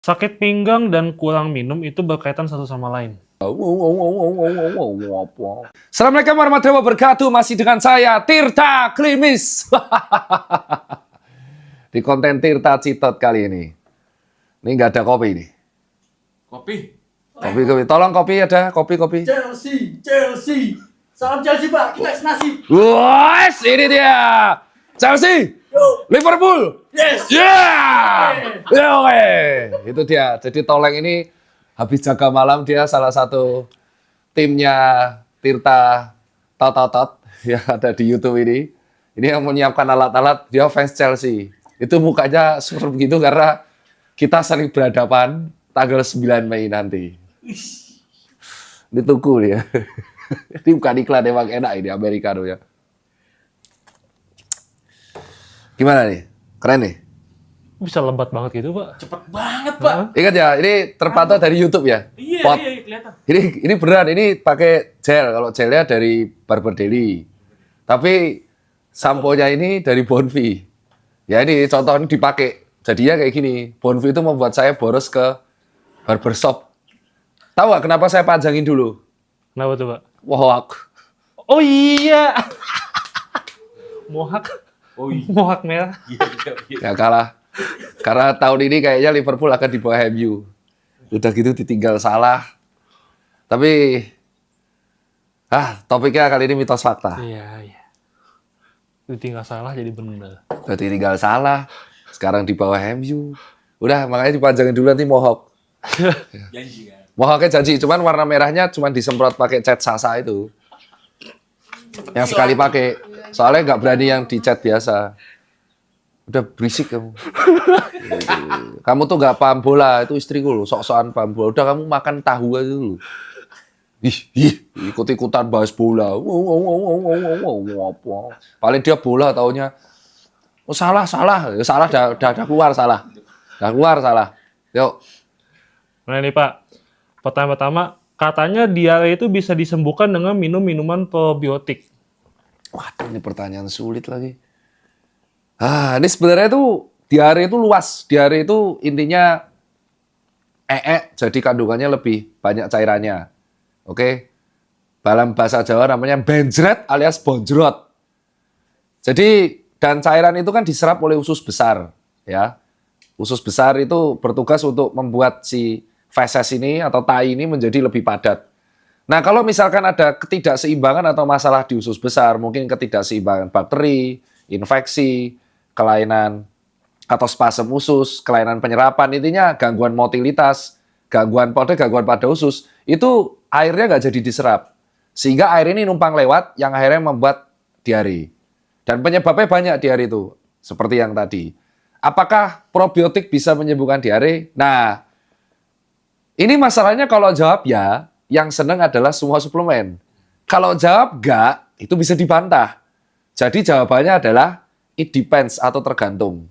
Sakit pinggang dan kurang minum itu berkaitan satu sama lain. Assalamualaikum warahmatullahi wabarakatuh. Masih dengan saya Tirta Klimis. Di konten Tirta Citot kali ini. Ini nggak ada kopi nih. Kopi. Kopi. Tolong kopi ada. Kopi. Chelsea. Salam Chelsea, Pak. Kita senasib. Wes, ini dia. Chelsea. Liverpool. Yes. Ya, oke. Itu dia. Jadi Toleng ini habis jaga malam, dia salah satu timnya Tirta Tot yang ada di YouTube ini. Ini yang menyiapkan alat-alat, dia fans Chelsea. Itu mukanya seperti begitu karena kita saling berhadapan tanggal 9 Mei nanti. Ditunggu dia. Ini bukan iklan, emang enak ini Americano ya. Gimana nih? Keren nih? Bisa lebat banget gitu, Pak. Cepet banget, Pak. Ingat ya, ini terpantau dari YouTube ya? Iya, Pot. kelihatan. Ini beneran, ini pakai gel. Kalau gelnya dari Barber Daily. Tapi sampo-nya ini dari Bonvi. Ya ini contoh ini dipakai. Jadinya kayak gini. Bonvi itu membuat saya boros ke barbershop. Tahu nggak kenapa saya panjangin dulu? Kenapa tuh, Pak? Mohawk. Oh iya. Mohak. Oh iya. Mohak merah. Ya kalah. Karena tahun ini kayaknya Liverpool akan di bawah MU. Udah gitu ditinggal Salah. Tapi topiknya kali ini mitos fakta. Iya. Itu tinggal salah jadi benar. Udah ditinggal Salah. Sekarang di bawah MU. Udah makanya dipanjangin dulu nanti Mohawk. Janji kan. Mohawknya janji, cuman warna merahnya cuman disemprot pakai cat sasa itu. Yang sekali pakai. Soalnya nggak berani yang dicat biasa. Udah berisik kamu. Gitu. Kamu tuh nggak paham bola, itu istriku loh, sok-sokan paham bola. Udah kamu makan tahu aja dulu. Ikut-ikutan bahas bola. Paling dia bola taunya. Oh salah. Ya, salah udah keluar salah. Udah keluar salah. Yuk. Nah ini, Pak. Pertanyaan pertama, katanya diare itu bisa disembuhkan dengan minum minuman probiotik. Waduh, ini pertanyaan sulit lagi. Ini sebenarnya tuh diare itu luas. Diare itu intinya jadi kandungannya lebih banyak cairannya. Oke? Dalam bahasa Jawa namanya benjret alias bonjrot. Jadi, dan cairan itu kan diserap oleh usus besar. Ya. Usus besar itu bertugas untuk membuat si feses ini atau tai ini menjadi lebih padat. Nah, kalau misalkan ada ketidakseimbangan atau masalah di usus besar, mungkin ketidakseimbangan bakteri, infeksi, kelainan atau spasem usus, kelainan penyerapan, intinya gangguan motilitas, gangguan pada usus, itu airnya nggak jadi diserap. Sehingga air ini numpang lewat yang akhirnya membuat diare. Dan penyebabnya banyak diare itu, seperti yang tadi. Apakah probiotik bisa menyembuhkan diare? Nah, ini masalahnya kalau jawab ya, yang seneng adalah semua suplemen. Kalau jawab enggak, itu bisa dibantah. Jadi jawabannya adalah it depends atau tergantung.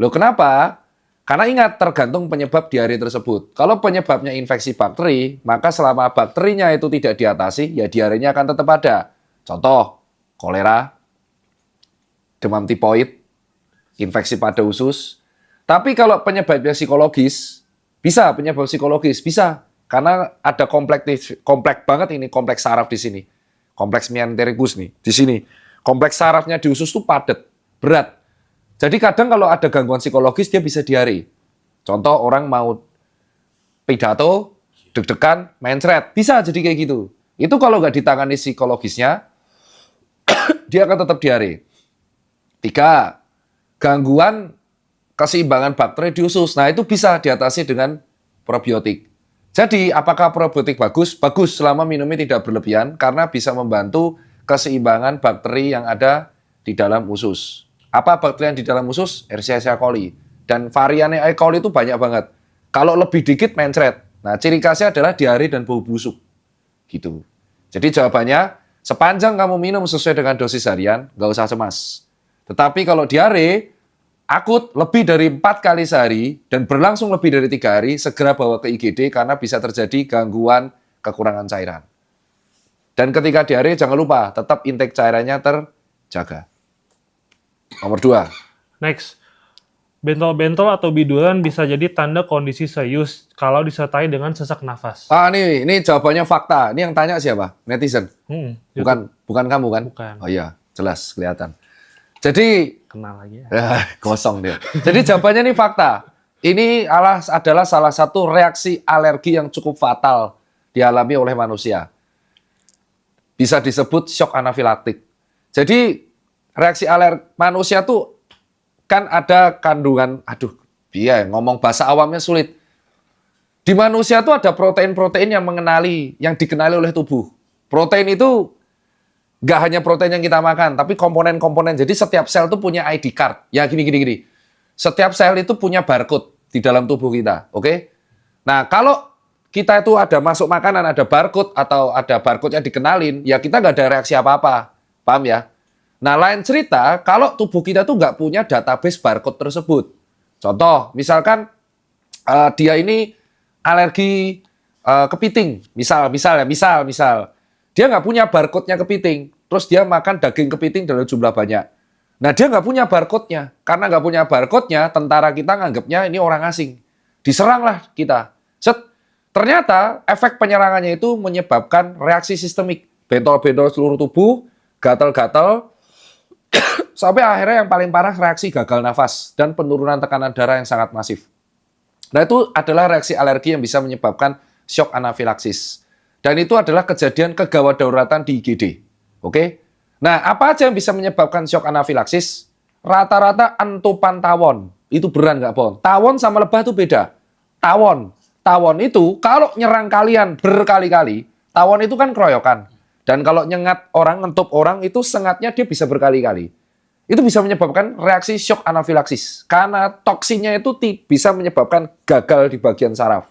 Loh kenapa? Karena ingat tergantung penyebab diare tersebut. Kalau penyebabnya infeksi bakteri, maka selama bakterinya itu tidak diatasi, ya diarenya akan tetap ada. Contoh, kolera, demam tipoid, infeksi pada usus. Tapi kalau penyebabnya psikologis, bisa penyebab psikologis, bisa. Karena ada kompleks banget ini, kompleks saraf di sini. Kompleks mesenterikus nih, di sini. Kompleks sarafnya di usus tuh padat, berat. Jadi kadang kalau ada gangguan psikologis, dia bisa diare. Contoh orang mau pidato, deg-degan, mencret. Bisa jadi kayak gitu. Itu kalau nggak ditangani psikologisnya, dia akan tetap diare. 3, gangguan keseimbangan bakteri di usus. Nah, itu bisa diatasi dengan probiotik. Jadi, apakah probiotik bagus? Bagus selama minumnya tidak berlebihan karena bisa membantu keseimbangan bakteri yang ada di dalam usus. Apa bakteri yang di dalam usus? Escherichia coli. Dan variannya E. coli itu banyak banget. Kalau lebih dikit mencret. Nah, ciri khasnya adalah diare dan bau busuk. Gitu. Jadi jawabannya, sepanjang kamu minum sesuai dengan dosis harian, nggak usah cemas. Tetapi kalau diare akut lebih dari 4 kali sehari dan berlangsung lebih dari 3 hari, segera bawa ke IGD karena bisa terjadi gangguan kekurangan cairan. Dan ketika diare jangan lupa tetap intake cairannya terjaga. Nomor 2. Next. Bentol-bentol atau biduran bisa jadi tanda kondisi serius kalau disertai dengan sesak nafas. Ini jawabannya fakta. Ini yang tanya siapa? Netizen. Bukan kamu kan? Bukan. Oh iya, jelas kelihatan. Jadi Kenal lagi ya. kosong dia. Jadi jawabannya ini fakta. Ini adalah salah satu reaksi alergi yang cukup fatal dialami oleh manusia. Bisa disebut shock anafilaktik. Jadi reaksi manusia tuh kan ada kandungan, ngomong bahasa awamnya sulit. Di manusia tuh ada protein-protein yang dikenali oleh tubuh. Protein itu nggak hanya protein yang kita makan, tapi komponen-komponen. Jadi setiap sel tuh punya ID card. Ya gini. Setiap sel itu punya barcode di dalam tubuh kita, oke? Nah, kalau kita itu ada masuk makanan, ada barcode atau ada barcode-nya dikenalin, ya kita nggak ada reaksi apa-apa. Paham ya? Nah, lain cerita, kalau tubuh kita tuh nggak punya database barcode tersebut. Contoh, misalkan dia ini alergi kepiting. Misal. Dia nggak punya barcode-nya kepiting. Terus dia makan daging kepiting dalam jumlah banyak. Nah, dia nggak punya barcode-nya. Karena nggak punya barcode-nya, tentara kita nganggapnya ini orang asing. Diseranglah kita. Ternyata efek penyerangannya itu menyebabkan reaksi sistemik. Bentol-bentol seluruh tubuh, gatal-gatal, sampai akhirnya yang paling parah reaksi gagal nafas dan penurunan tekanan darah yang sangat masif. Nah, itu adalah reaksi alergi yang bisa menyebabkan shock anafilaksis. Dan itu adalah kejadian kegawat dauratan di IGD. Oke? Nah, apa aja yang bisa menyebabkan shock anafilaksis? Rata-rata entupan tawon. Itu beran nggak, Bon? Tawon sama lebah itu beda. Tawon itu kalau nyerang kalian berkali-kali, tawon itu kan keroyokan. Dan kalau nyengat orang, ngentup orang, itu sengatnya dia bisa berkali-kali. Itu bisa menyebabkan reaksi shock anafilaksis. Karena toksinnya itu bisa menyebabkan gagal di bagian saraf.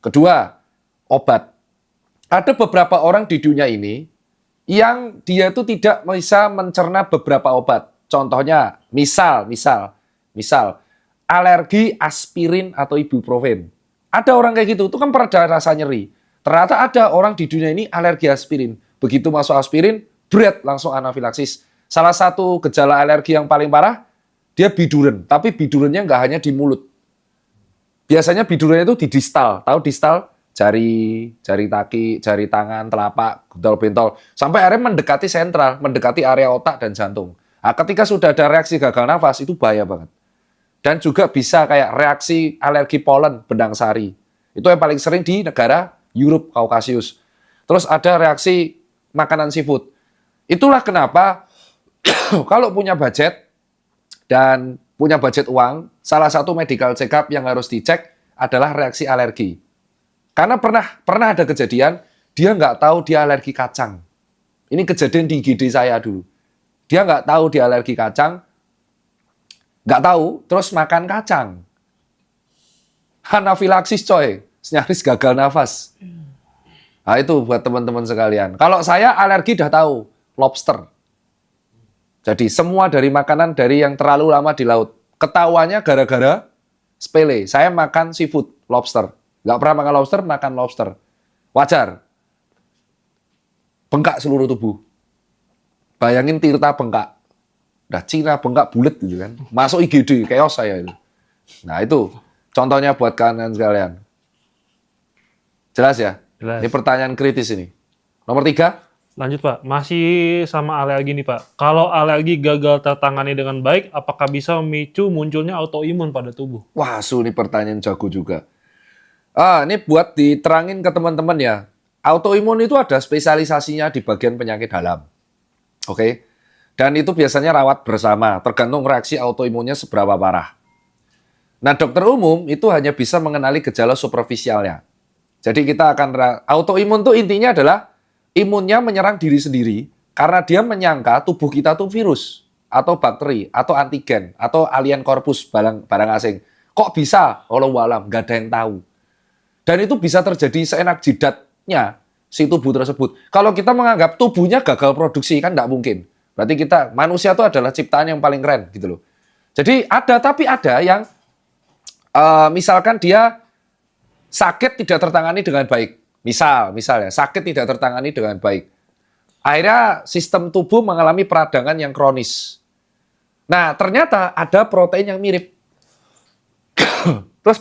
Kedua, obat. Ada beberapa orang di dunia ini yang dia itu tidak bisa mencerna beberapa obat. Contohnya, misal, alergi aspirin atau ibuprofen. Ada orang kayak gitu, itu kan pereda rasa nyeri. Ternyata ada orang di dunia ini alergi aspirin. Begitu masuk aspirin, langsung anafilaksis. Salah satu gejala alergi yang paling parah, dia biduren. Tapi bidurennya nggak hanya di mulut. Biasanya bidurennya itu di distal. Tahu distal? Jari kaki, jari tangan, telapak, bentol-bentol. Sampai akhirnya mendekati sentral, mendekati area otak dan jantung. Nah, ketika sudah ada reaksi gagal nafas, itu bahaya banget. Dan juga bisa kayak reaksi alergi polen, benang sari. Itu yang paling sering di negara Europe, Kaukasius. Terus ada reaksi makanan seafood. Itulah kenapa kalau punya budget dan punya budget uang, salah satu medical check-up yang harus dicek adalah reaksi alergi. Karena pernah ada kejadian, dia nggak tahu dia alergi kacang. Ini kejadian di IGD saya dulu. Dia nggak tahu dia alergi kacang, nggak tahu, terus makan kacang. Anafilaksis coy, nyaris gagal nafas. Nah itu buat teman-teman sekalian. Kalau saya alergi udah tahu, lobster. Jadi semua dari makanan dari yang terlalu lama di laut. Ketahuannya gara-gara sepele. Saya makan seafood, lobster. Nggak pernah makan lobster. Wajar. Bengkak seluruh tubuh. Bayangin Tirta bengkak. Udah Cina bengkak bulet gitu kan. Masuk IGD, chaos saya itu. Nah itu contohnya buat kalian sekalian. Jelas ya? Jelas. Ini pertanyaan kritis ini. Nomor 3. Lanjut Pak, masih sama alergi nih Pak. Kalau alergi gagal tertangani dengan baik, apakah bisa memicu munculnya autoimun pada tubuh? Wah, ini pertanyaan jago juga. Ini buat diterangin ke teman-teman ya. Autoimun itu ada spesialisasinya di bagian penyakit dalam. Oke? Dan itu biasanya rawat bersama, tergantung reaksi autoimunnya seberapa parah. Nah, dokter umum itu hanya bisa mengenali gejala superficialnya. Jadi kita akan autoimun itu intinya adalah imunnya menyerang diri sendiri karena dia menyangka tubuh kita tuh virus atau bakteri atau antigen atau alien corpus barang asing. Kok bisa? Wallahu alam, nggak ada yang tahu. Dan itu bisa terjadi seenak jidatnya si tubuh tersebut. Kalau kita menganggap tubuhnya gagal produksi kan nggak mungkin. Berarti manusia itu adalah ciptaan yang paling keren gitu loh. Jadi tapi ada yang misalkan dia sakit tidak tertangani dengan baik. Misalnya sakit tidak tertangani dengan baik. Akhirnya sistem tubuh mengalami peradangan yang kronis. Nah, ternyata ada protein yang mirip. Terus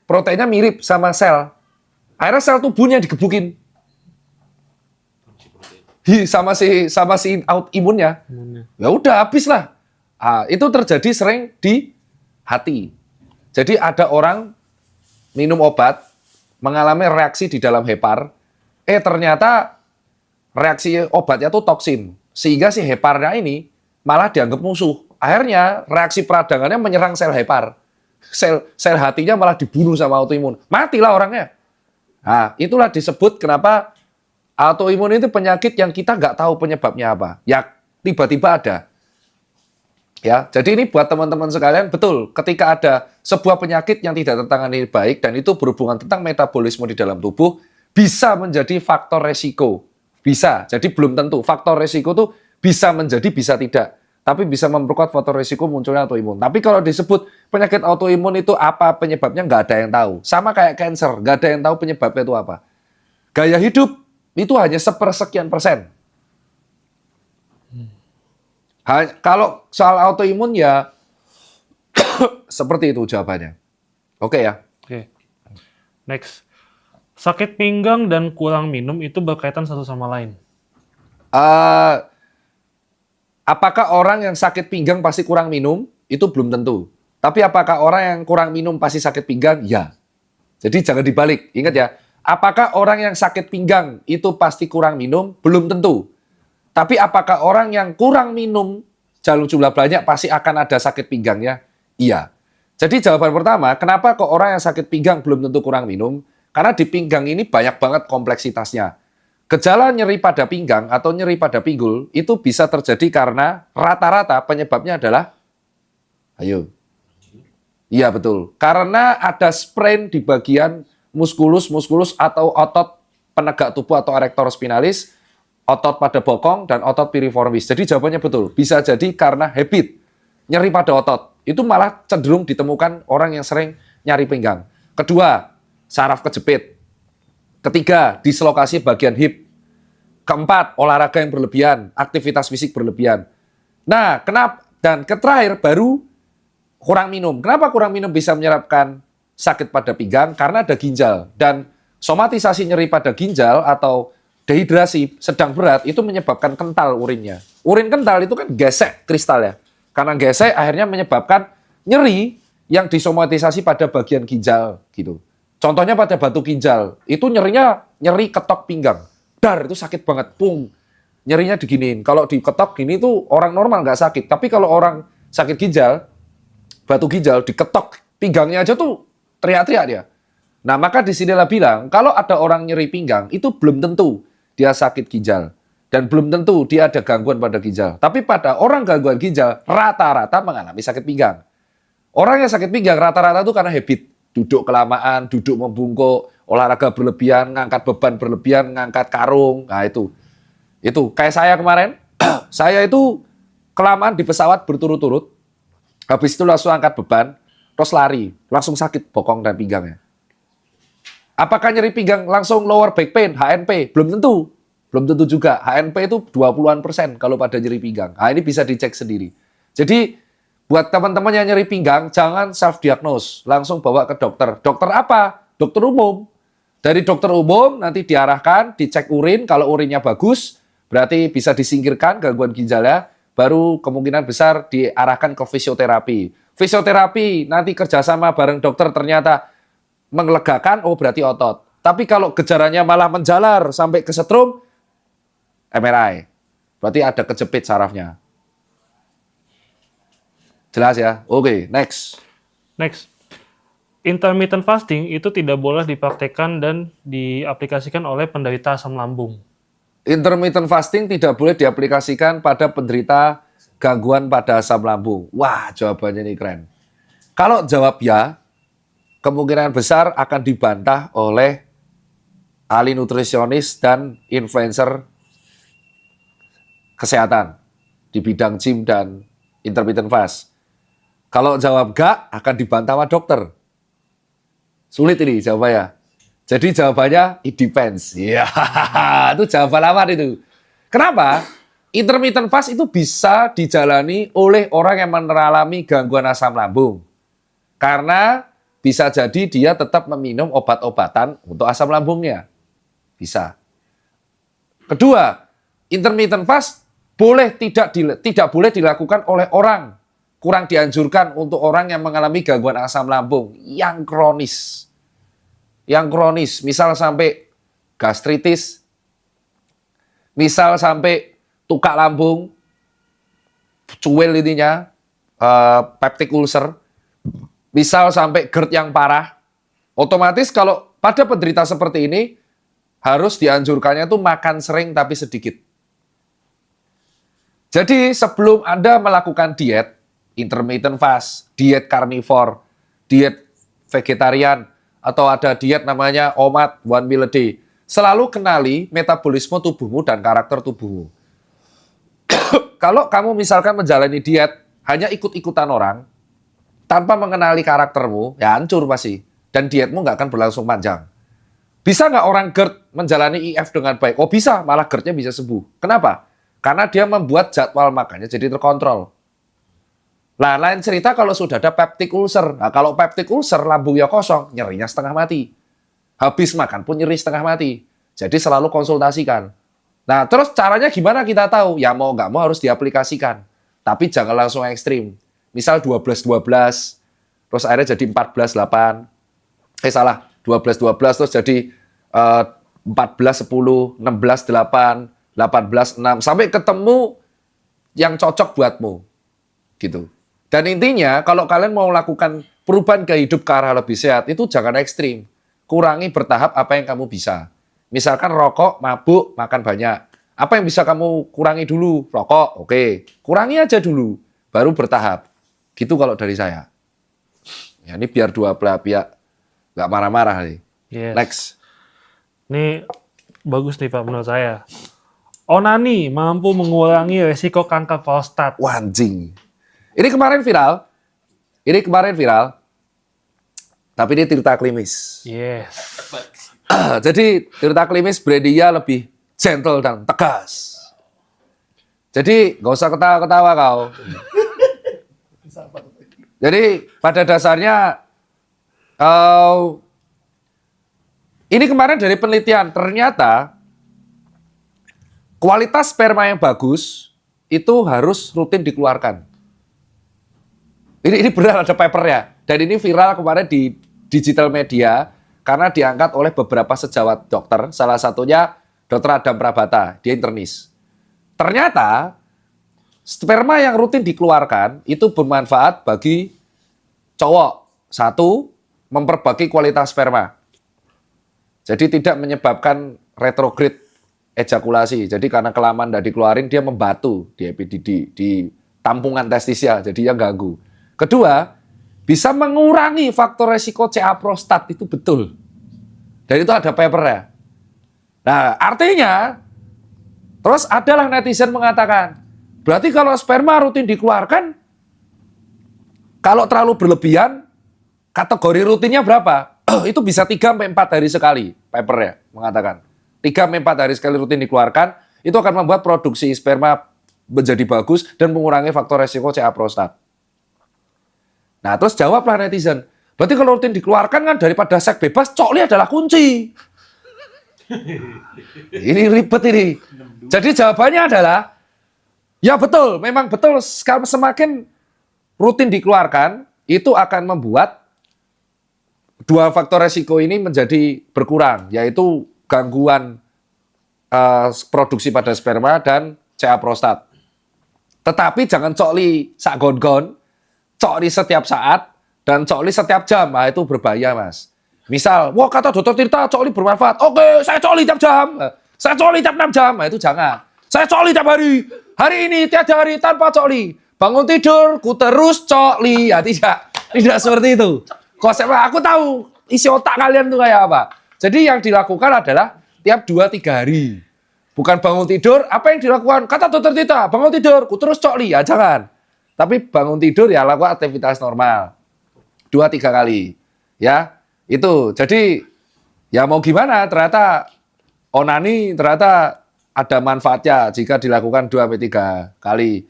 proteinnya mirip sama sel. Akhirnya sel tubuhnya digebukin. Sama si autoimunnya. Ya udah habis lah. Itu terjadi sering di hati. Jadi ada orang minum obat mengalami reaksi di dalam hepar. Ternyata reaksi obatnya tuh toksin. Sehingga si heparnya ini malah dianggap musuh. Akhirnya reaksi peradangannya menyerang sel hepar. Sel hatinya malah dibunuh sama autoimun. Matilah orangnya. Nah, itulah disebut kenapa autoimun itu penyakit yang kita nggak tahu penyebabnya apa. Ya, tiba-tiba ada. Ya, jadi ini buat teman-teman sekalian, betul, ketika ada sebuah penyakit yang tidak tertangani baik dan itu berhubungan tentang metabolisme di dalam tubuh, bisa menjadi faktor resiko. Bisa, jadi belum tentu. Faktor resiko tuh bisa menjadi, bisa tidak. Tapi bisa memperkuat faktor resiko munculnya autoimun. Tapi kalau disebut penyakit autoimun itu apa penyebabnya, nggak ada yang tahu. Sama kayak cancer, nggak ada yang tahu penyebabnya itu apa. Gaya hidup itu hanya sepersekian persen. Kalau soal autoimun ya seperti itu jawabannya. Oke ya. Oke. Next. Sakit pinggang dan kurang minum itu berkaitan satu sama lain. Apakah orang yang sakit pinggang pasti kurang minum? Itu belum tentu. Tapi apakah orang yang kurang minum pasti sakit pinggang? Ya. Jadi jangan dibalik. Ingat ya, apakah orang yang sakit pinggang itu pasti kurang minum? Belum tentu. Tapi apakah orang yang kurang minum jumlah banyak pasti akan ada sakit pinggangnya? Iya. Jadi jawaban pertama, kenapa kok orang yang sakit pinggang belum tentu kurang minum? Karena di pinggang ini banyak banget kompleksitasnya. Gejala nyeri pada pinggang atau nyeri pada pinggul itu bisa terjadi karena rata-rata penyebabnya adalah, ayo, iya betul, karena ada sprain di bagian muskulus atau otot penegak tubuh atau erector spinalis, otot pada bokong dan otot piriformis. Jadi jawabannya betul, bisa jadi karena habit nyeri pada otot. Itu malah cenderung ditemukan orang yang sering nyari pinggang. Kedua, saraf kejepit. Ketiga, dislokasi bagian hip. Keempat, olahraga yang berlebihan, aktivitas fisik berlebihan. Nah, kenapa? Dan terakhir baru kurang minum. Kenapa kurang minum bisa menyebabkan sakit pada pinggang? Karena ada ginjal. Dan somatisasi nyeri pada ginjal atau dehidrasi sedang berat itu menyebabkan kental urinnya. Urin kental itu kan gesek kristal ya. Karena gesek akhirnya menyebabkan nyeri yang disomatisasi pada bagian ginjal gitu. Contohnya pada batu ginjal, itu nyerinya nyeri ketok pinggang. Dar, itu sakit banget, pung. Nyerinya diginiin. Kalau diketok gini tuh orang normal nggak sakit. Tapi kalau orang sakit ginjal, batu ginjal, diketok pinggangnya aja tuh teriak-teriak dia. Nah, maka disinilah bilang, kalau ada orang nyeri pinggang, itu belum tentu dia sakit ginjal. Dan belum tentu dia ada gangguan pada ginjal. Tapi pada orang gangguan ginjal, rata-rata mengalami sakit pinggang. Orang yang sakit pinggang rata-rata itu karena habit. Duduk kelamaan, duduk membungkuk, olahraga berlebihan, ngangkat beban berlebihan, ngangkat karung. Nah itu kayak saya kemarin, saya itu kelamaan di pesawat berturut-turut, habis itu langsung angkat beban, terus lari, langsung sakit bokong dan pinggangnya. Apakah nyeri pinggang langsung lower back pain, HNP? Belum tentu. Belum tentu juga. HNP itu 20% kalau pada nyeri pinggang. Nah ini bisa dicek sendiri. Jadi buat teman-teman yang nyeri pinggang, jangan self-diagnose. Langsung bawa ke dokter. Dokter apa? Dokter umum. Dari dokter umum nanti diarahkan, dicek urin. Kalau urinnya bagus, berarti bisa disingkirkan gangguan ginjalnya. Baru kemungkinan besar diarahkan ke fisioterapi. Fisioterapi nanti kerjasama bareng dokter ternyata melegakan, oh berarti otot. Tapi kalau gejalanya malah menjalar sampai ke setrum, MRI. Berarti ada kejepit sarafnya. Jelas ya? Oke, next. Next. Intermittent fasting itu tidak boleh dipraktekkan dan diaplikasikan oleh penderita asam lambung. Intermittent fasting tidak boleh diaplikasikan pada penderita gangguan pada asam lambung. Wah, jawabannya ini keren. Kalau jawab ya, kemungkinan besar akan dibantah oleh ahli nutrisionis dan influencer kesehatan di bidang gym dan intermittent fast. Kalau jawab enggak, akan dibantah sama dokter. Sulit ini jawabannya. Jadi jawabannya, it depends. Iya, itu jawaban aman itu. Kenapa? Intermittent fast itu bisa dijalani oleh orang yang mengalami gangguan asam lambung. Karena bisa jadi dia tetap meminum obat-obatan untuk asam lambungnya. Bisa. Kedua, intermittent fast tidak boleh dilakukan oleh orang. Kurang dianjurkan untuk orang yang mengalami gangguan asam lambung yang kronis. Yang kronis, misal sampai gastritis, misal sampai tukak lambung, cuil intinya, peptic ulcer, misal sampai GERD yang parah, otomatis kalau pada penderita seperti ini, harus dianjurkannya tuh makan sering tapi sedikit. Jadi sebelum Anda melakukan diet, intermittent fast, diet carnivore, diet vegetarian, atau ada diet namanya OMAD, one meal a day, selalu kenali metabolisme tubuhmu dan karakter tubuhmu. Kalau kamu misalkan menjalani diet, hanya ikut-ikutan orang, tanpa mengenali karaktermu, ya hancur pasti. Dan dietmu nggak akan berlangsung panjang. Bisa nggak orang GERD menjalani IF dengan baik? Oh bisa, malah GERD-nya bisa sembuh. Kenapa? Karena dia membuat jadwal makannya jadi terkontrol. Nah, lain cerita kalau sudah ada peptic ulcer. Nah, kalau peptic ulcer, lambungnya kosong, nyerinya setengah mati. Habis makan pun nyeri setengah mati. Jadi selalu konsultasikan. Nah, terus caranya gimana kita tahu? Ya mau nggak mau harus diaplikasikan. Tapi jangan langsung ekstrim. Misal 12-12, terus akhirnya jadi 14-8. 12-12 terus jadi 14-10, 16-8, 18-6. Sampai ketemu yang cocok buatmu. Gitu. Dan intinya, kalau kalian mau lakukan perubahan gaya hidup ke arah lebih sehat, itu jangan ekstrim. Kurangi bertahap apa yang kamu bisa. Misalkan rokok, mabuk, makan banyak. Apa yang bisa kamu kurangi dulu? Rokok, oke. Kurangi aja dulu, baru bertahap. Gitu kalau dari saya. Ya, ini biar dua belah pihak nggak marah-marah nih. Yes. Next. Ini bagus nih Pak menurut saya. Onani mampu mengurangi resiko kanker prostat. Wah, anjing. Ini kemarin viral. Tapi ini Tirta Klimis. Yes. Jadi Tirta Klimis brandingnya lebih gentle dan tegas. Jadi nggak usah ketawa-ketawa kau. Jadi pada dasarnya ini kemarin dari penelitian ternyata kualitas sperma yang bagus itu harus rutin dikeluarkan. Ini benar ada papernya dan ini viral kemarin di digital media karena diangkat oleh beberapa sejawat dokter, salah satunya Dr. Adam Prabata, dia internis. Ternyata sperma yang rutin dikeluarkan itu bermanfaat bagi cowok. Satu, memperbaiki kualitas sperma. Jadi tidak menyebabkan retrograde ejakulasi. Jadi karena kelamaan tidak dikeluarin, dia membatu di tampungan testisnya, jadinya ganggu. Kedua, bisa mengurangi faktor resiko CA prostat, itu betul. Dan itu ada papernya. Nah, artinya, terus adalah netizen mengatakan, berarti kalau sperma rutin dikeluarkan, kalau terlalu berlebihan, kategori rutinnya berapa? Itu bisa 3-4 hari sekali, papernya mengatakan. 3-4 hari sekali rutin dikeluarkan, itu akan membuat produksi sperma menjadi bagus dan mengurangi faktor resiko CA prostat. Nah, terus jawablah netizen, berarti kalau rutin dikeluarkan kan daripada seks bebas, cokli adalah kunci. Ini ribet ini. Jadi jawabannya adalah, ya betul, memang betul, semakin rutin dikeluarkan, itu akan membuat dua faktor resiko ini menjadi berkurang, yaitu gangguan produksi pada sperma dan CA prostat. Tetapi jangan cokli sak gon-gon, cokli setiap saat, dan cokli setiap jam. Nah, itu berbahaya, Mas. Misal, wah kata Dr. Tirta cokli bermanfaat. Oke, saya cokli tiap jam. Saya cokli tiap 6 jam. Nah, itu jangan. Saya cokli tiap hari. Hari ini, tiada hari tanpa cokli. Bangun tidur, ku terus cokli. Ya, tidak seperti itu. Konsepnya, aku tahu isi otak kalian tuh kayak apa. Jadi yang dilakukan adalah tiap 2-3 hari. Bukan bangun tidur, apa yang dilakukan? Kata Dr. Tirta, bangun tidur, ku terus cokli. Ya, jangan. Tapi bangun tidur ya lakukan aktivitas normal. 2-3 kali. Ya, itu. Jadi ya mau gimana, ternyata onani ternyata ada manfaatnya jika dilakukan 2-3 kali.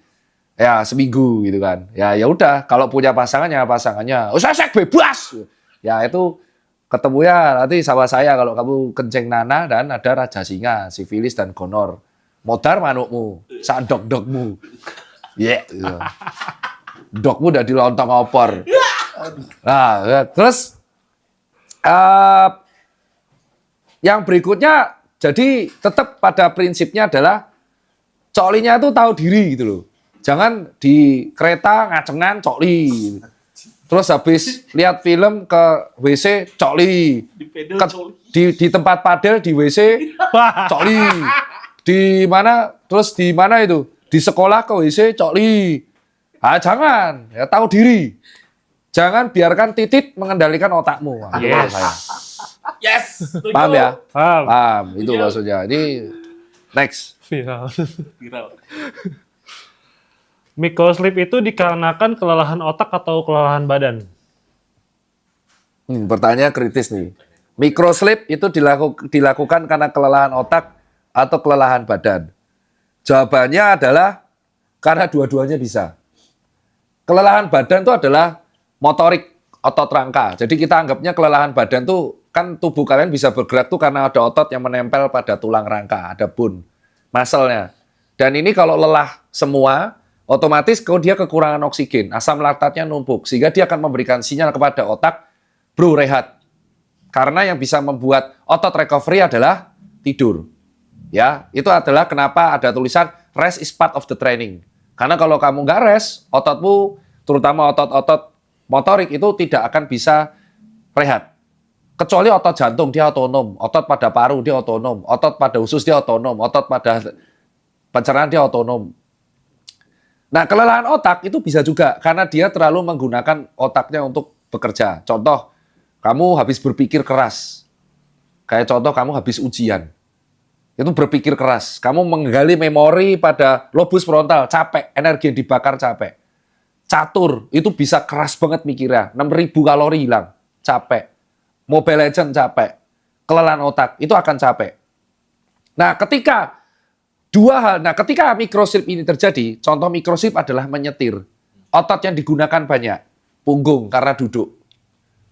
Ya, seminggu gitu kan. Ya udah, kalau punya pasangannya, oh saya seks bebas. Ya itu ketemunya nanti sama saya kalau kamu kencing Nana dan ada Raja Singa, Sifilis dan Gonor. Modar manukmu, sak dok-dokmu. Gitu. Dokmu udah dilontong opor. Nah, terus yang berikutnya, jadi tetap pada prinsipnya adalah coklinya itu tahu diri gitu loh. Jangan di kereta ngacengan cokli. Terus habis lihat film ke WC cokli. Di tempat padel di WC cokli. Di mana itu? Di sekolah ke WC cokli. Ah, jangan, ya tahu diri. Jangan biarkan titit mengendalikan otakmu. Wah, itu menurut saya. Yes. Paham ya? Paham. Paham, itu maksudnya. Ini next. Viral. Viral. Microsleep itu dikarenakan kelelahan otak atau kelelahan badan? Pertanyaan kritis nih. Microsleep itu dilakukan karena kelelahan otak atau kelelahan badan. Jawabannya adalah karena dua-duanya bisa. Kelelahan badan itu adalah motorik, otot rangka. Jadi kita anggapnya kelelahan badan tuh kan tubuh kalian bisa bergerak tuh karena ada otot yang menempel pada tulang rangka, ada bone, muscle-nya. Dan ini kalau lelah semua, otomatis kalau dia kekurangan oksigen, asam laktatnya numpuk, sehingga dia akan memberikan sinyal kepada otak, bro rehat. Karena yang bisa membuat otot recovery adalah tidur. Ya, itu adalah kenapa ada tulisan rest is part of the training. Karena kalau kamu nggak rest, ototmu, terutama otot-otot motorik itu tidak akan bisa rehat. Kecuali otot jantung, dia otonom. Otot pada paru, dia otonom. Otot pada usus, dia otonom. Otot pada pencernaan, dia otonom. Nah, kelelahan otak itu bisa juga karena dia terlalu menggunakan otaknya untuk bekerja. Contoh, kamu habis berpikir keras. Kayak contoh, kamu habis ujian. Itu berpikir keras. Kamu menggali memori pada lobus frontal, capek. Energi yang dibakar capek. Catur, itu bisa keras banget mikirnya. 6.000 kalori hilang, capek. Mobile Legends capek. Kelelahan otak, itu akan capek. Nah, ketika microsleep ini terjadi, contoh microsleep adalah menyetir. Otot yang digunakan banyak. Punggung karena duduk.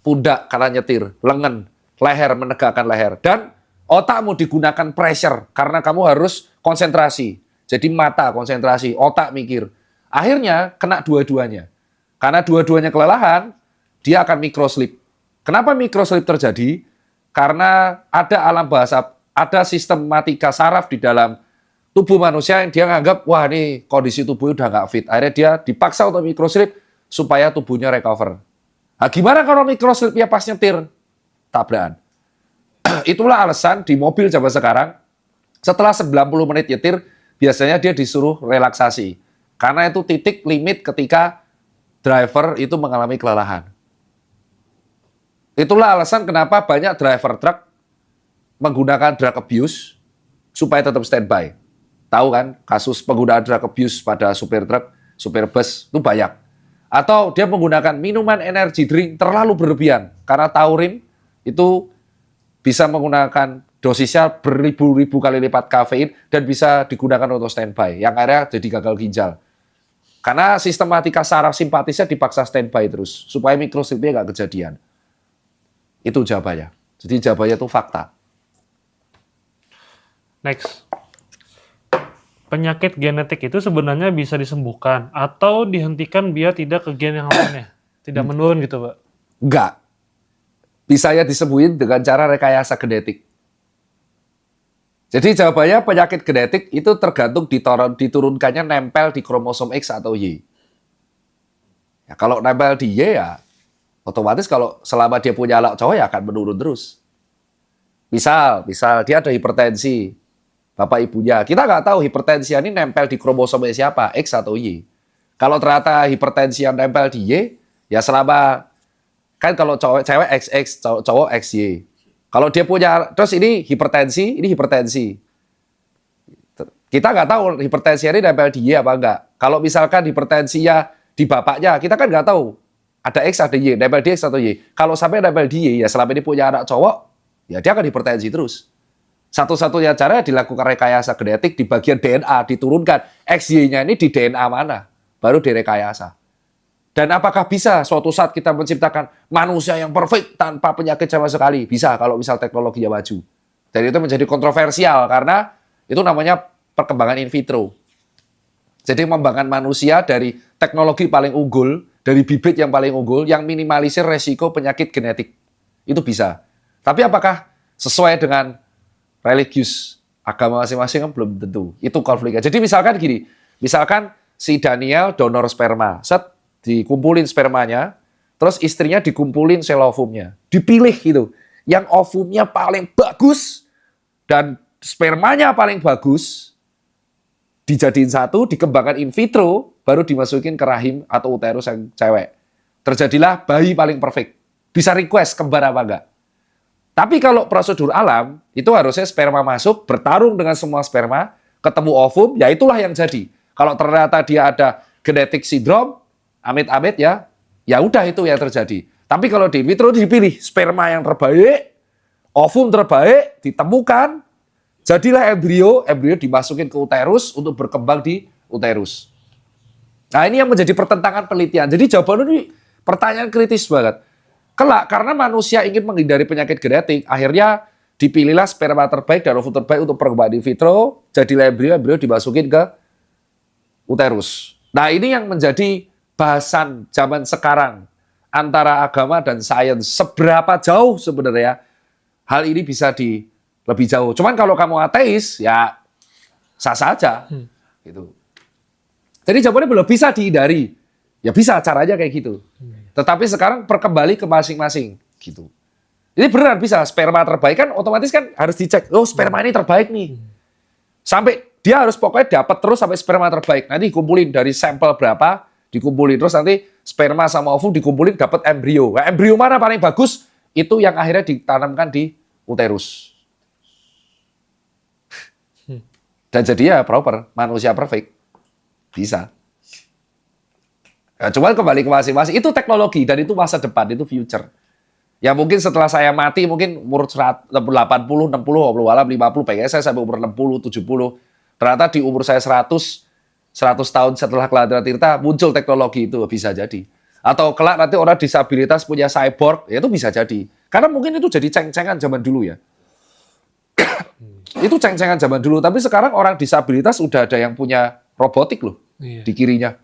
Pundak karena nyetir. Lengan, leher menegakkan leher. Dan otakmu digunakan pressure karena kamu harus konsentrasi. Jadi mata konsentrasi, otak mikir. Akhirnya kena dua-duanya. Karena dua-duanya kelelahan, dia akan microsleep. Kenapa microsleep terjadi? Karena ada alam bahasa, ada sistematika saraf di dalam tubuh manusia yang dia nganggap, wah ini kondisi tubuhnya udah nggak fit. Akhirnya dia dipaksa untuk microsleep supaya tubuhnya recover. Nah, gimana kalau microsleep ya pas nyetir? Tabrakan. Itulah alasan di mobil zaman sekarang, setelah 90 menit nyetir, biasanya dia disuruh relaksasi. Karena itu titik limit ketika driver itu mengalami kelelahan. Itulah alasan kenapa banyak driver truk menggunakan drug abuse supaya tetap standby. Tahu kan, kasus penggunaan drug abuse pada supir truk, supir bus, itu banyak. Atau dia menggunakan minuman energy drink terlalu berlebihan. Karena taurin itu bisa menggunakan dosisnya beribu-ribu kali lipat kafein dan bisa digunakan untuk standby. Yang akhirnya jadi gagal ginjal. Karena sistematika saraf simpatisnya dipaksa standby terus. Supaya microsleep-nya nggak kejadian. Itu jawabannya. Jadi jawabannya itu fakta. Next. Penyakit genetik itu sebenarnya bisa disembuhkan atau dihentikan biar tidak ke gen yang lainnya. Tidak menurun gitu, Pak. Enggak. Bisa ya disembuhin dengan cara rekayasa genetik. Jadi jawabannya penyakit genetik itu tergantung diturunkannya nempel di kromosom X atau Y. Ya, kalau nempel di Y ya otomatis kalau selama dia punya anak cowok ya akan menurun terus. Misal dia ada hipertensi, bapak ibunya. Kita nggak tahu hipertensi ini nempel di kromosomnya siapa, X atau Y. Kalau ternyata hipertensi yang nempel di Y, ya selama, kan kalau cewek XX, cowok XY. Kalau dia punya, terus ini hipertensi. Kita nggak tahu hipertensi ini nempel di Y apa enggak. Kalau misalkan hipertensinya di bapaknya, kita kan nggak tahu. Ada X, ada Y, nempel di X atau Y. Kalau sampai nempel di Y, ya selama ini punya anak cowok, ya dia akan hipertensi terus. Satu-satunya cara dilakukan rekayasa genetik di bagian DNA, diturunkan XY-nya ini di DNA mana, baru direkayasa. Dan apakah bisa suatu saat kita menciptakan manusia yang perfect tanpa penyakit sama sekali? Bisa kalau misal teknologinya maju. Dan itu menjadi kontroversial karena itu namanya perkembangan in vitro. Jadi mengembangkan manusia dari teknologi paling unggul, dari bibit yang paling unggul, yang minimalisir resiko penyakit genetik. Itu bisa. Tapi apakah sesuai dengan religius agama masing-masing kan belum tentu. Itu konfliknya. Jadi misalkan gini, misalkan si Daniel donor sperma, set dikumpulin spermanya, terus istrinya dikumpulin sel ovumnya, dipilih gitu, yang ovumnya paling bagus dan spermanya paling bagus, dijadiin satu, dikembangkan in vitro, baru dimasukin ke rahim atau uterus yang cewek. Terjadilah bayi paling perfect. Bisa request kembar apa enggak. Tapi kalau prosedur alam, itu harusnya sperma masuk, bertarung dengan semua sperma, ketemu ovum, ya itulah yang jadi. Kalau ternyata dia ada genetic syndrome, amit-amit ya, ya udah itu yang terjadi. Tapi kalau di in vitro dipilih sperma yang terbaik, ovum terbaik, ditemukan, jadilah embrio dimasukin ke uterus untuk berkembang di uterus. Nah ini yang menjadi pertentangan penelitian. Jadi jawaban ini pertanyaan kritis banget. Kelak, karena manusia ingin menghindari penyakit genetik, akhirnya dipilihlah sperma terbaik dan ovum terbaik untuk perkembangan in vitro, jadilah embrio dimasukin ke uterus. Nah ini yang menjadi bahasan zaman sekarang antara agama dan sains. Seberapa jauh sebenarnya hal ini bisa lebih jauh. Cuman kalau kamu ateis, ya sah saja. Gitu. Jadi jawabannya belum bisa dihindari. Ya bisa, caranya kayak gitu. Tetapi sekarang perkembali ke masing-masing. Gitu. Jadi beneran bisa, sperma terbaik kan otomatis kan harus dicek. Oh sperma ini terbaik nih. Sampai dia harus pokoknya dapat terus sampai sperma terbaik. Nanti dikumpulin dari sampel berapa, dikumpulin terus nanti sperma sama ovum dikumpulin dapat embrio. Nah, embrio mana paling bagus? Itu yang akhirnya ditanamkan di uterus. Dan jadi ya proper, manusia perfect. Bisa. Ya, cuman kembali ke masing-masing, itu teknologi dan itu masa depan, itu future. Ya mungkin setelah saya mati, mungkin umur 80, 60, 50, pengen saya sampai umur 60, 70. Ternyata di umur saya 100 tahun setelah kelahiran Tirta, muncul teknologi itu, bisa jadi. Atau kelak nanti orang disabilitas punya cyborg, ya itu bisa jadi. Karena mungkin itu jadi ceng-cengan zaman dulu ya. Itu ceng-cengan zaman dulu, tapi sekarang orang disabilitas udah ada yang punya robotik loh di kirinya.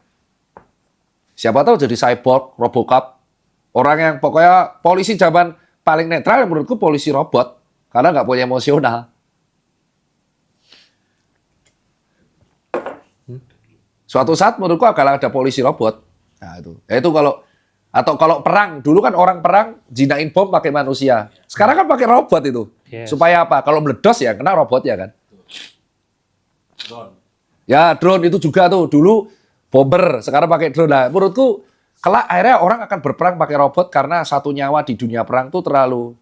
Siapa tahu jadi cyborg, Robocop. Orang yang pokoknya polisi zaman paling netral menurutku polisi robot. Karena nggak punya emosional. Suatu saat menurutku akan ada polisi robot. Nah itu. Ya itu kalau perang, dulu kan orang perang jinain bom pakai manusia. Sekarang kan pakai robot itu. Yes. Supaya apa? Kalau meledos ya kena robot ya kan. Drone. Ya drone itu juga tuh dulu bomber, sekarang pakai drone. Nah, menurutku kelak akhirnya orang akan berperang pakai robot karena satu nyawa di dunia perang tuh terlalu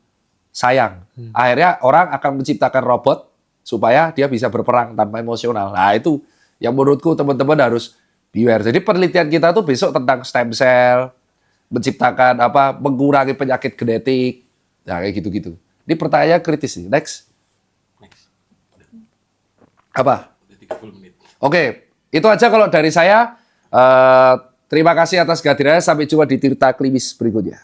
sayang. Akhirnya orang akan menciptakan robot supaya dia bisa berperang tanpa emosional. Nah itu yang menurutku teman-teman harus beware. Jadi penelitian kita tuh besok tentang stem cell, menciptakan mengurangi penyakit genetik, nah kayak gitu-gitu. Ini pertanyaan kritis nih. Next. Apa? Udah 30 menit. Oke, itu aja kalau dari saya. Terima kasih atas kehadirannya. Sampai jumpa di Tirta Klimis berikutnya.